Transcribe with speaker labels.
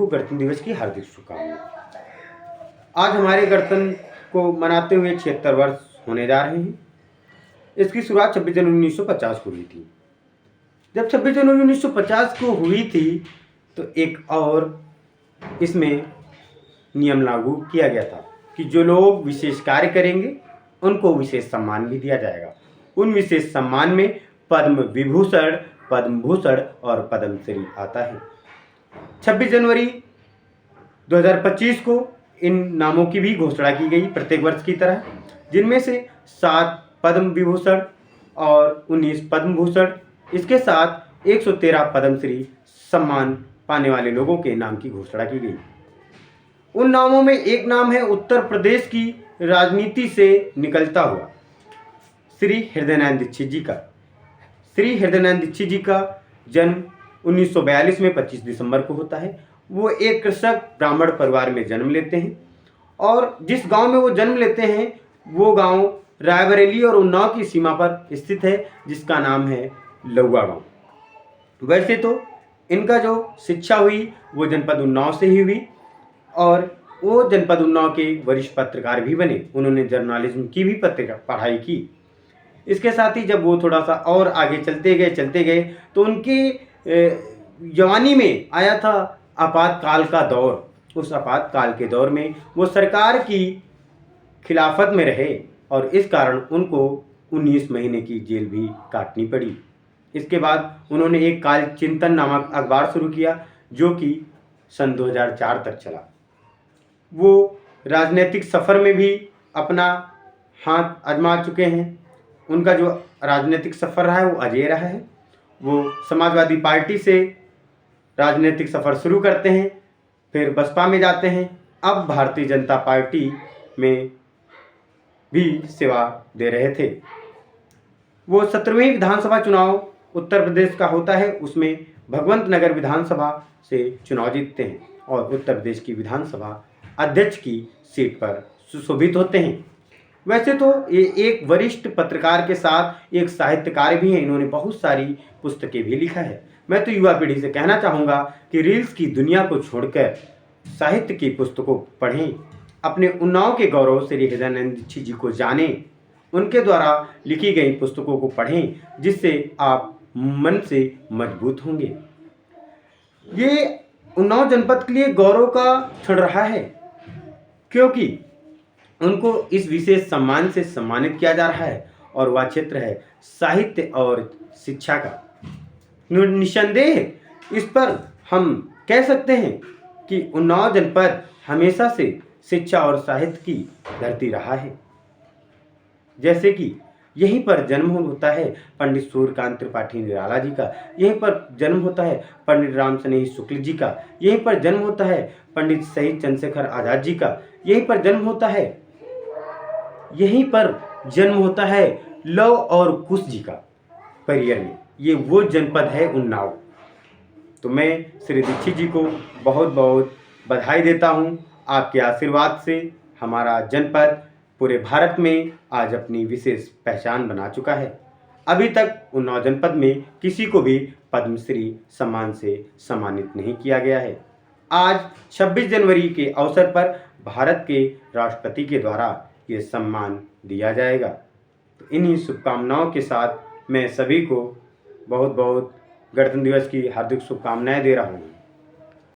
Speaker 1: को गणतंत्र दिवस की हार्दिक शुभकामनाएं। आज हमारे गणतंत्र को मनाते हुए 76 वर्ष होने जा रहे हैं। इसकी शुरुआत 26 जनवरी 1950 को हुई थी। जब 26 जनवरी 1950 को हुई थी तो एक और इसमें नियम लागू किया गया था कि जो लोग विशेष कार्य करेंगे उनको विशेष सम्मान भी दिया जाएगा। उन विशेष सम्मान में पद्म विभूषण, पद्म भूषण और पद्मश्री आता है। 26 जनवरी 2025 को इन नामों की भी घोषणा की गई प्रत्येक वर्ष की तरह, जिनमें से 7 पद्म विभूषण और 19 पद्म भूषण, इसके साथ 113 पद्मश्री सम्मान पाने वाले लोगों के नाम की घोषणा की गई। उन नामों में एक नाम है उत्तर प्रदेश की राजनीति से निकलता हुआ श्री हृदयनारायण दीक्षित जी का। श्री हृदयनारायण दीक्षित जी का जन्म 1942 में 25 दिसंबर को होता है। वो एक कृषक ब्राह्मण परिवार में जन्म लेते हैं और जिस गांव में वो जन्म लेते हैं वो गांव रायबरेली और उन्नाव की सीमा पर स्थित है, जिसका नाम है लौआ गांव। वैसे तो इनका जो शिक्षा हुई वो जनपद उन्नाव से ही हुई और वो जनपद उन्नाव के वरिष्ठ पत्रकार भी बने। उन्होंने जर्नलिज्म की भी पढ़ाई की। इसके साथ ही जब वो थोड़ा सा और आगे चलते गए तो उनकी जवानी में आया था आपातकाल का दौर। उस आपातकाल के दौर में वो सरकार की खिलाफत में रहे और इस कारण उनको 19 महीने की जेल भी काटनी पड़ी। इसके बाद उन्होंने एक काल चिंतन नामक अखबार शुरू किया जो कि सन 2004 तक चला। वो राजनीतिक सफ़र में भी अपना हाथ आजमा चुके हैं। उनका जो राजनीतिक सफ़र रहा है वो अजय रहा है। वो समाजवादी पार्टी से राजनीतिक सफ़र शुरू करते हैं, फिर बसपा में जाते हैं, अब भारतीय जनता पार्टी में भी सेवा दे रहे थे। वो 17वें विधानसभा चुनाव उत्तर प्रदेश का होता है, उसमें भगवंत नगर विधानसभा से चुनाव जीतते हैं और उत्तर प्रदेश की विधानसभा अध्यक्ष की सीट पर सुशोभित होते हैं। वैसे तो ये एक वरिष्ठ पत्रकार के साथ एक साहित्यकार भी हैं। इन्होंने बहुत सारी पुस्तकें भी लिखा है। मैं तो युवा पीढ़ी से कहना चाहूँगा कि रील्स की दुनिया को छोड़कर साहित्य की पुस्तकों पढ़ें, अपने उन्नाव के गौरव श्री हृदयनारायण दीक्षित जी को जानें, उनके द्वारा लिखी गई पुस्तकों को पढ़ें, जिससे आप मन से मजबूत होंगे। ये उन्नाव जनपद के लिए गौरव का क्षण रहा है क्योंकि उनको इस विशेष सम्मान से सम्मानित किया जा रहा है और वह क्षेत्र है साहित्य और शिक्षा का। निस्संदेह इस पर हम कह सकते हैं कि उन्नाव जनपद हमेशा से शिक्षा और साहित्य की धरती रहा है। जैसे कि यहीं पर जन्म होता है पंडित सूर्यकांत त्रिपाठी निराला जी का, यहीं पर जन्म होता है पंडित राम स्नेही शुक्ल जी का, यहीं पर जन्म होता है पंडित शहीद चंद्रशेखर आज़ाद जी का, यहीं पर जन्म होता है लव और कुश जी का परियर में। ये वो जनपद है उन्नाव। तो मैं श्री दीक्षित जी को बहुत बहुत बधाई देता हूँ। आपके आशीर्वाद से हमारा जनपद पूरे भारत में आज अपनी विशेष पहचान बना चुका है। अभी तक उन्नाव जनपद में किसी को भी पद्मश्री सम्मान से सम्मानित नहीं किया गया है। आज 26 जनवरी के अवसर पर भारत के राष्ट्रपति के द्वारा ये सम्मान दिया जाएगा। तो इन्हीं शुभकामनाओं के साथ मैं सभी को बहुत बहुत गणतंत्र दिवस की हार्दिक शुभकामनाएं दे रहा हूँ।